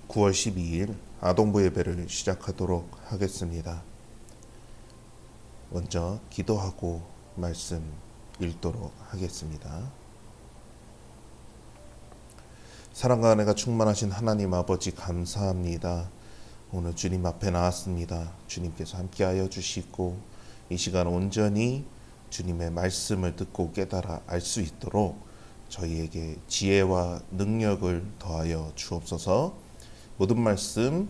9월 12일 아동부 예배를 시작하도록 하겠습니다. 먼저 기도하고 말씀 읽도록 하겠습니다. 사랑과 은혜가 충만하신 하나님 아버지 감사합니다. 오늘 주님 앞에 나왔습니다. 주님께서 함께하여 주시고 이 시간 온전히 주님의 말씀을 듣고 깨달아 알 수 있도록 저희에게 지혜와 능력을 더하여 주옵소서. 모든 말씀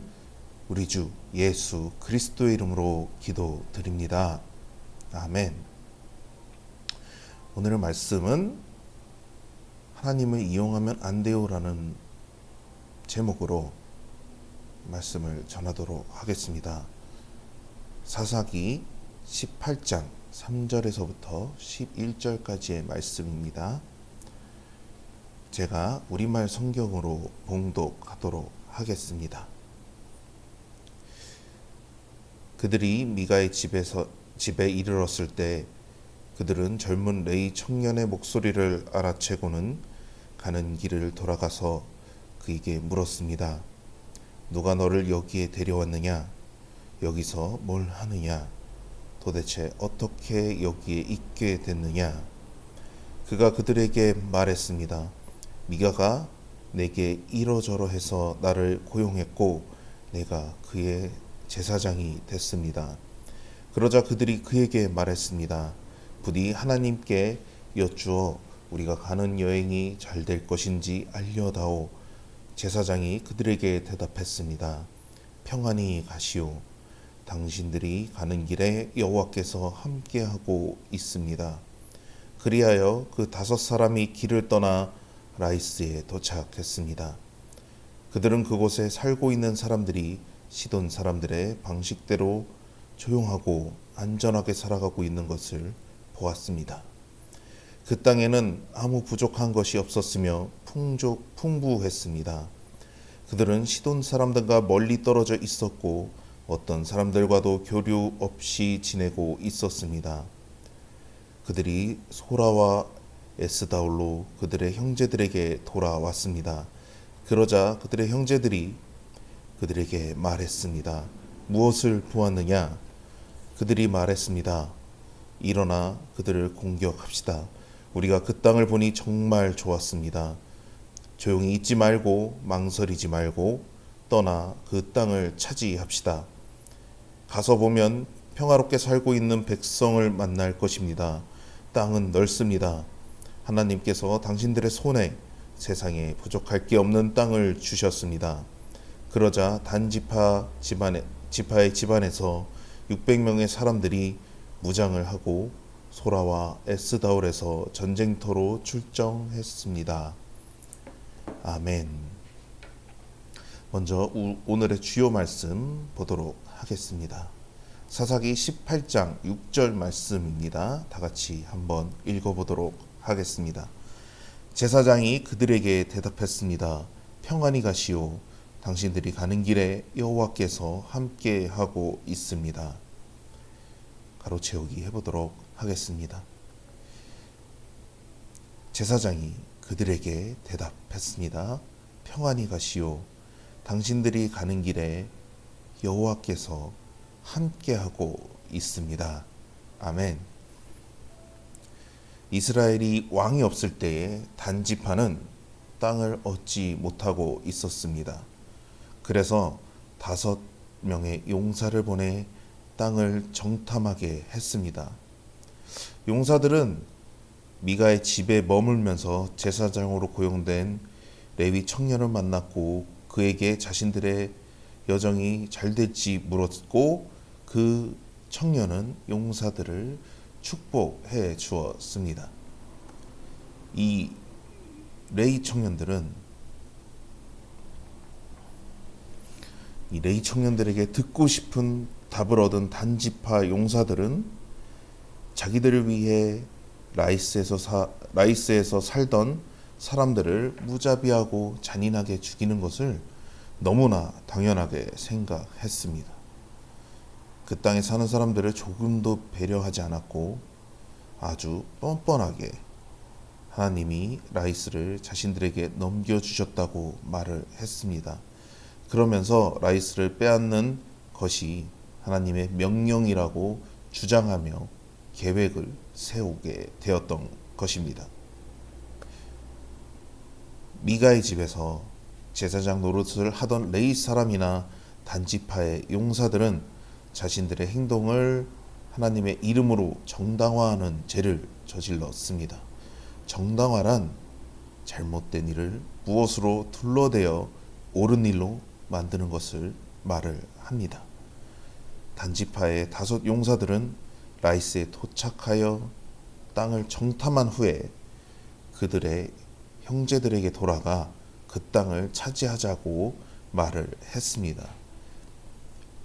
우리 주 예수 그리스도의 이름으로 기도드립니다. 아멘. 오늘의 말씀은 하나님을 이용하면 안 돼요라는 제목으로 말씀을 전하도록 하겠습니다. 사사기 18장 3절에서부터 11절까지의 말씀입니다. 제가 우리말 성경으로 봉독하도록 하겠습니다. 그들이 미가의 집에 이르렀을 때 그들은 젊은 레위 청년의 목소리를 알아채고는 가는 길을 돌아가서 그에게 물었습니다. 누가 너를 여기에 데려왔느냐? 여기서 뭘 하느냐? 도대체 어떻게 여기에 있게 됐느냐? 그가 그들에게 말했습니다. 미가가 내게 이러저러해서 나를 고용했고 내가 그의 제사장이 됐습니다. 그러자 그들이 그에게 말했습니다. 부디 하나님께 여쭈어 우리가 가는 여행이 잘 될 것인지 알려다오. 제사장이 그들에게 대답했습니다. 평안히 가시오. 당신들이 가는 길에 여호와께서 함께하고 있습니다. 그리하여 그 5사람이 길을 떠나 라이스에 도착했습니다. 그들은 그곳에 살고 있는 사람들이 시돈 사람들의 방식대로 조용하고 안전하게 살아가고 있는 것을 보았습니다. 그 땅에는 아무 부족한 것이 없었으며 풍부했습니다. 그들은 시돈 사람들과 멀리 떨어져 있었고 어떤 사람들과도 교류 없이 지내고 있었습니다. 그들이 소라와 에스다올로 그들의 형제들에게 돌아왔습니다. 그러자 그들의 형제들이 그들에게 말했습니다. 무엇을 보았느냐? 그들이 말했습니다. 일어나 그들을 공격합시다. 우리가 그 땅을 보니 정말 좋았습니다. 조용히 있지 말고 망설이지 말고 떠나 그 땅을 차지합시다. 가서 보면 평화롭게 살고 있는 백성을 만날 것입니다. 땅은 넓습니다. 하나님께서 당신들의 손에 세상에 부족할 게 없는 땅을 주셨습니다. 그러자 단 지파의 집안에서 600명의 사람들이 무장을 하고 소라와 에스다올에서 전쟁터로 출정했습니다. 아멘. 먼저 오늘의 주요 말씀 보도록 하겠습니다. 사사기 18장 6절 말씀입니다. 다 같이 한번 읽어보도록 하겠습니다. 제사장이 그들에게 대답했습니다. 평안히 가시오. 당신들이 가는 길에 여호와께서 함께하고 있습니다. 가로 채우기 해보도록 하겠습니다. 제사장이 그들에게 대답했습니다. 평안히 가시오. 당신들이 가는 길에 여호와께서 함께하고 있습니다. 아멘. 이스라엘이 왕이 없을 때에 단지파는 땅을 얻지 못하고 있었습니다. 그래서 5명의 용사를 보내 땅을 정탐하게 했습니다. 용사들은 미가의 집에 머물면서 제사장으로 고용된 레위 청년을 만났고 그에게 자신들의 여정이 잘 될지 물었고 그 청년은 용사들을 축복해 주었습니다. 이 레위 청년들에게 듣고 싶은 답을 얻은 단지파 용사들은 자기들을 위해 라이스에서 살던 사람들을 무자비하고 잔인하게 죽이는 것을 너무나 당연하게 생각했습니다. 그 땅에 사는 사람들을 조금도 배려하지 않았고 아주 뻔뻔하게 하나님이 라이스를 자신들에게 넘겨주셨다고 말을 했습니다. 그러면서 라이스를 빼앗는 것이 하나님의 명령이라고 주장하며 계획을 세우게 되었던 것입니다. 미가의 집에서 제사장 노릇을 하던 레위 사람이나 단지파의 용사들은 자신들의 행동을 하나님의 이름으로 정당화하는 죄를 저질렀습니다. 정당화란 잘못된 일을 무엇으로 둘러대어 옳은 일로 만드는 것을 말을 합니다. 단지파의 5 용사들은 라이스에 도착하여 땅을 정탐한 후에 그들의 형제들에게 돌아가 그 땅을 차지하자고 말을 했습니다.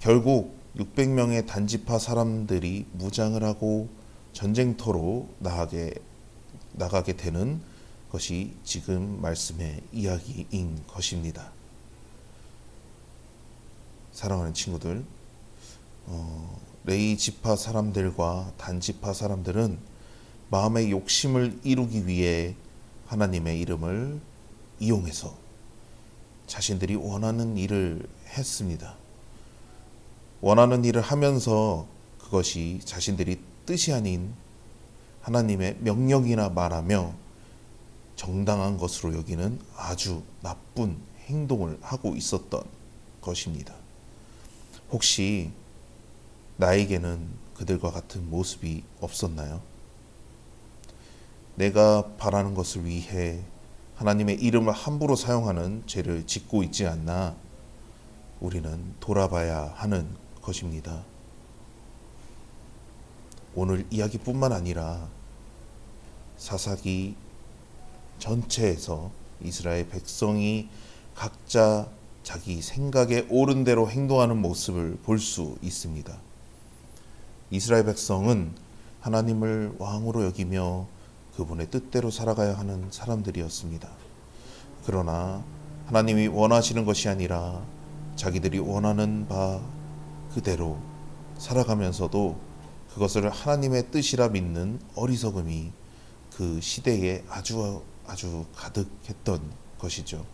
결국 600명의 단지파 사람들이 무장을 하고 전쟁터로 나가게 되는 것이 지금 말씀의 이야기인 것입니다. 사랑하는 친구들, 레위 지파 사람들과 단지파 사람들은 마음의 욕심을 이루기 위해 하나님의 이름을 이용해서 자신들이 원하는 일을 했습니다. 원하는 일을 하면서 그것이 자신들이 뜻이 아닌 하나님의 명령이나 말하며 정당한 것으로 여기는 아주 나쁜 행동을 하고 있었던 것입니다. 혹시 나에게는 그들과 같은 모습이 없었나요? 내가 바라는 것을 위해 하나님의 이름을 함부로 사용하는 죄를 짓고 있지 않나 우리는 돌아봐야 하는 것입니다. 오늘 이야기뿐만 아니라 사사기 전체에서 이스라엘 백성이 각자 자기 생각에 옳은 대로 행동하는 모습을 볼 수 있습니다. 이스라엘 백성은 하나님을 왕으로 여기며 그분의 뜻대로 살아가야 하는 사람들이었습니다. 그러나 하나님이 원하시는 것이 아니라 자기들이 원하는 바 그대로 살아가면서도 그것을 하나님의 뜻이라 믿는 어리석음이 그 시대에 아주 가득했던 것이죠.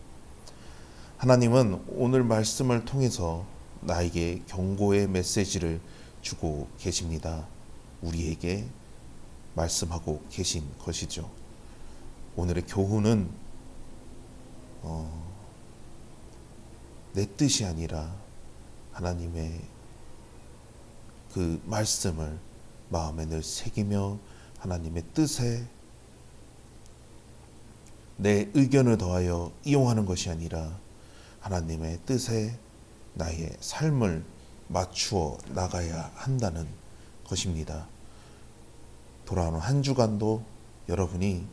하나님은 오늘 말씀을 통해서 나에게 경고의 메시지를 주고 계십니다. 우리에게 말씀하고 계신 것이죠. 오늘의 교훈은 내 뜻이 아니라 하나님의 그 말씀을 마음에 늘 새기며 하나님의 뜻에 내 의견을 더하여 이용하는 것이 아니라 하나님의 뜻에 나의 삶을 맞추어 나가야 한다는 것입니다. 돌아오는 한 주간도 여러분이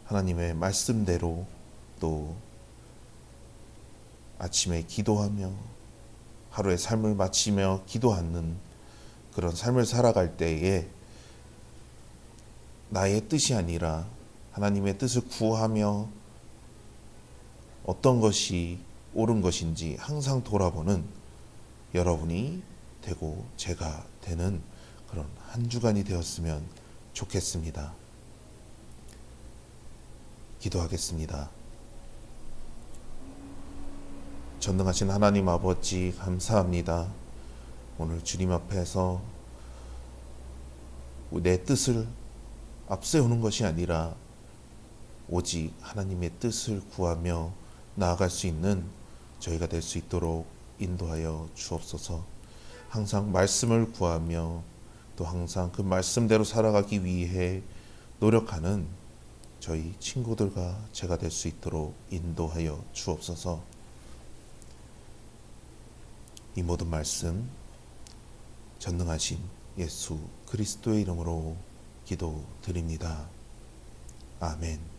하나님의 말씀대로 또 아침에 기도하며 하루의 삶을 마치며 기도하는 그런 삶을 살아갈 때에 나의 뜻이 아니라 하나님의 뜻을 구하며 어떤 것이 옳은 것인지 항상 돌아보는 여러분이 되고 제가 되는 그런 한 주간이 되었으면 좋겠습니다. 기도하겠습니다. 전능하신 하나님 아버지 감사합니다. 오늘 주님 앞에서 내 뜻을 앞세우는 것이 아니라 오직 하나님의 뜻을 구하며 나아갈 수 있는 저희가 될 수 있도록 인도하여 주옵소서. 항상 말씀을 구하며 또 항상 그 말씀대로 살아가기 위해 노력하는 저희 친구들과 제가 될 수 있도록 인도하여 주옵소서. 이 모든 말씀 전능하신 예수 그리스도의 이름으로 기도드립니다. 아멘.